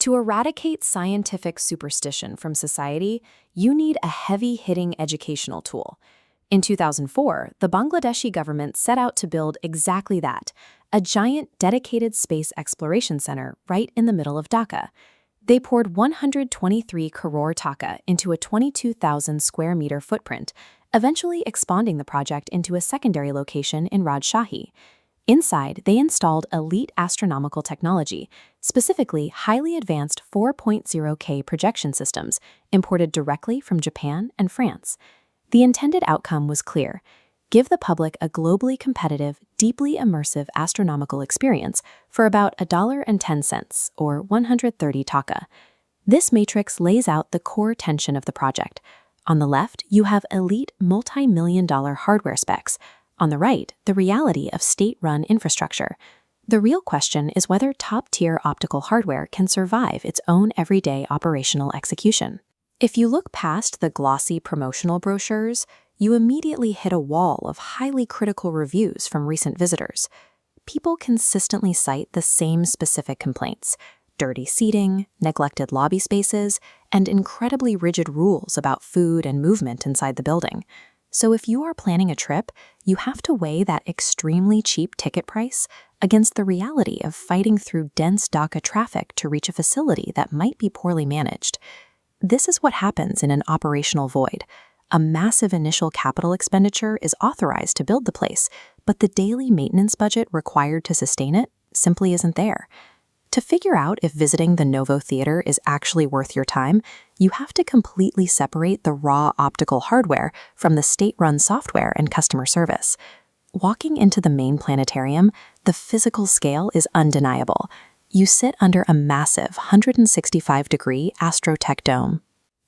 To eradicate scientific superstition from society, you need a heavy-hitting educational tool. In 2004, the Bangladeshi government set out to build exactly that, a giant dedicated space exploration center right in the middle of Dhaka. They poured 123 crore taka into a 22,000 square meter footprint, eventually expanding the project into a secondary location in Rajshahi. Inside, they installed elite astronomical technology, specifically highly advanced 4.0K projection systems imported directly from Japan and France. The intended outcome was clear: give the public a globally competitive, deeply immersive astronomical experience for about $1.10, or 130 taka. This matrix lays out the core tension of the project. On the left, you have elite multi-million-dollar hardware specs. On the right, the reality of state-run infrastructure. The real question is whether top-tier optical hardware can survive its own everyday operational execution. If you look past the glossy promotional brochures, you immediately hit a wall of highly critical reviews from recent visitors. People consistently cite the same specific complaints: dirty seating, neglected lobby spaces, and incredibly rigid rules about food and movement inside the building. So if you are planning a trip, you have to weigh that extremely cheap ticket price against the reality of fighting through dense Dhaka traffic to reach a facility that might be poorly managed. This is what happens in an operational void. A massive initial capital expenditure is authorized to build the place, but the daily maintenance budget required to sustain it simply isn't there. To figure out if visiting the Novo Theatre is actually worth your time, you have to completely separate the raw optical hardware from the state-run software and customer service. Walking into the main planetarium, the physical scale is undeniable. You sit under a massive 165-degree astrotech dome.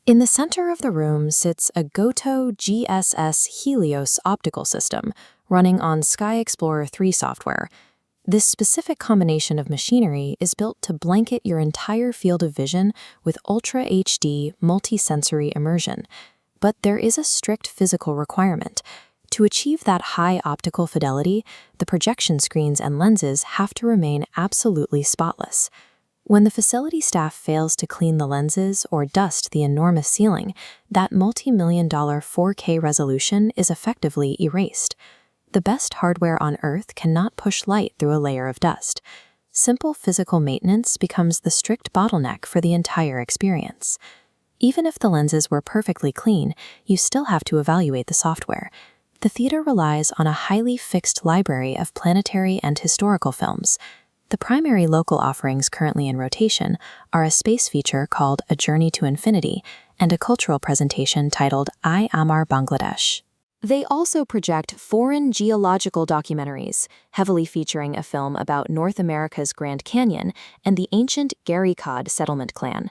In the center of the room sits a Goto GSS Helios optical system running on Sky Explorer 3 software. This specific combination of machinery is built to blanket your entire field of vision with Ultra HD multi-sensory immersion. But there is a strict physical requirement. To achieve that high optical fidelity, the projection screens and lenses have to remain absolutely spotless. When the facility staff fails to clean the lenses or dust the enormous ceiling, that multi-million-dollar 4K resolution is effectively erased. The best hardware on Earth cannot push light through a layer of dust. Simple physical maintenance becomes the strict bottleneck for the entire experience. Even if the lenses were perfectly clean, you still have to evaluate the software. The theater relies on a highly fixed library of planetary and historical films. The primary local offerings currently in rotation are a space feature called A Journey to Infinity and a cultural presentation titled I Amar Bangladesh. They also project foreign geological documentaries, heavily featuring a film about North America's Grand Canyon and the ancient Garikod settlement clan.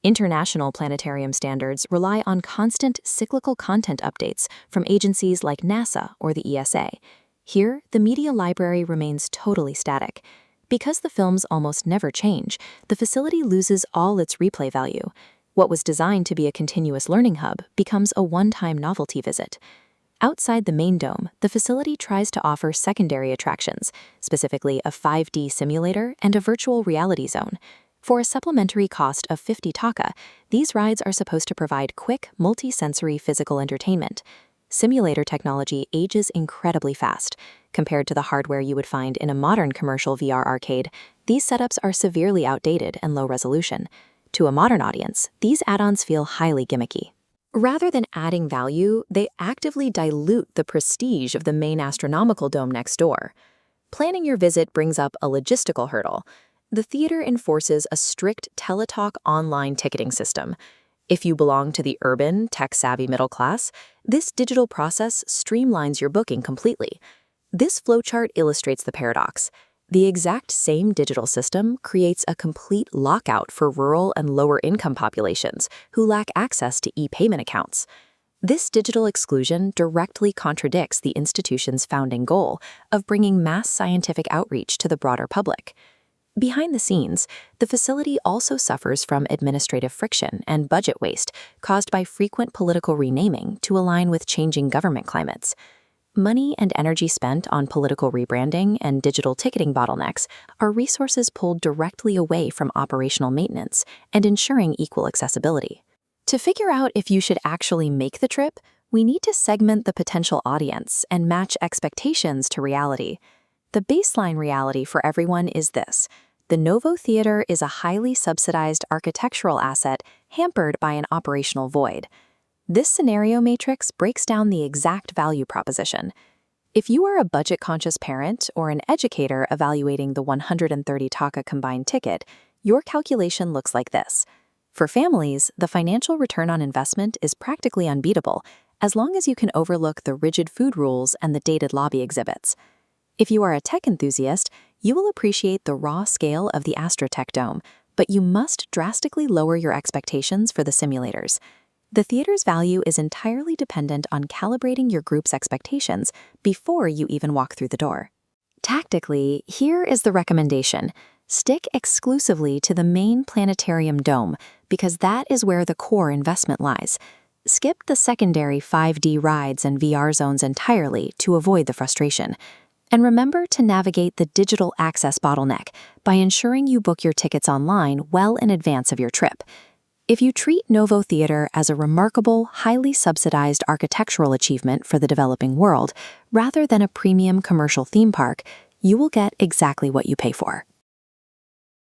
International planetarium standards rely on constant cyclical content updates from agencies like NASA or the ESA. Here, the media library remains totally static. Because the films almost never change, the facility loses all its replay value. What was designed to be a continuous learning hub becomes a one-time novelty visit. Outside the main dome, the facility tries to offer secondary attractions, specifically a 5D simulator and a virtual reality zone. For a supplementary cost of 50 taka, these rides are supposed to provide quick, multi-sensory physical entertainment. Simulator technology ages incredibly fast. Compared to the hardware you would find in a modern commercial VR arcade, these setups are severely outdated and low resolution. To a modern audience, these add-ons feel highly gimmicky. Rather than adding value, they actively dilute the prestige of the main astronomical dome next door. Planning your visit brings up a logistical hurdle. The theater enforces a strict teletalk online ticketing system. If you belong to the urban, tech-savvy middle class, this digital process streamlines your booking completely. This flowchart illustrates the paradox. The exact same digital system creates a complete lockout for rural and lower-income populations who lack access to e-payment accounts. This digital exclusion directly contradicts the institution's founding goal of bringing mass scientific outreach to the broader public. Behind the scenes, the facility also suffers from administrative friction and budget waste caused by frequent political renaming to align with changing government climates. Money and energy spent on political rebranding and digital ticketing bottlenecks are resources pulled directly away from operational maintenance and ensuring equal accessibility. To figure out if you should actually make the trip, we need to segment the potential audience and match expectations to reality. The baseline reality for everyone is this: the Novo Theatre is a highly subsidized architectural asset hampered by an operational void. This scenario matrix breaks down the exact value proposition. If you are a budget-conscious parent or an educator evaluating the 130 taka combined ticket, your calculation looks like this. For families, the financial return on investment is practically unbeatable, as long as you can overlook the rigid food rules and the dated lobby exhibits. If you are a tech enthusiast, you will appreciate the raw scale of the AstroTech Dome, but you must drastically lower your expectations for the simulators. The theater's value is entirely dependent on calibrating your group's expectations before you even walk through the door. Tactically, here is the recommendation: stick exclusively to the main planetarium dome, because that is where the core investment lies. Skip the secondary 5D rides and VR zones entirely to avoid the frustration. And remember to navigate the digital access bottleneck by ensuring you book your tickets online well in advance of your trip. If you treat Novo Theatre as a remarkable, highly subsidized architectural achievement for the developing world, rather than a premium commercial theme park, you will get exactly what you pay for.